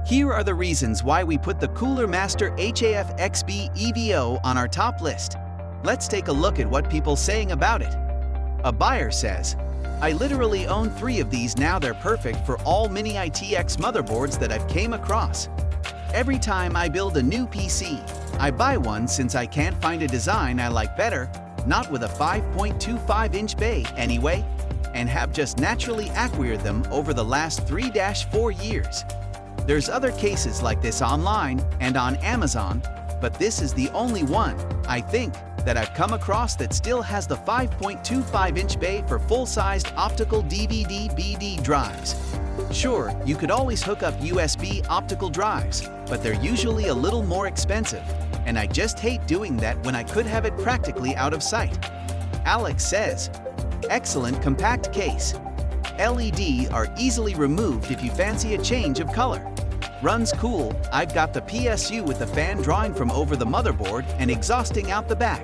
Here are the reasons why we put the Cooler Master HAF XB EVO on our top list. Let's take a look at what people saying about it. A buyer says, I literally own 3 of these now. They're perfect for all mini ITX motherboards that I've came across. Every time I build a new PC, I buy one since I can't find a design I like better, not with a 5.25-inch bay anyway, and have just naturally acquired them over the last 3-4 years. There's other cases like this online and on Amazon, but this is the only one, I think, that I've come across that still has the 5.25-inch bay for full-sized optical DVD/BD drives. Sure, you could always hook up USB optical drives, but they're usually a little more expensive, and I just hate doing that when I could have it practically out of sight. Alex says, excellent compact case. LED are easily removed if you fancy a change of color. Runs cool. I've got the PSU with the fan drawing from over the motherboard and exhausting out the back.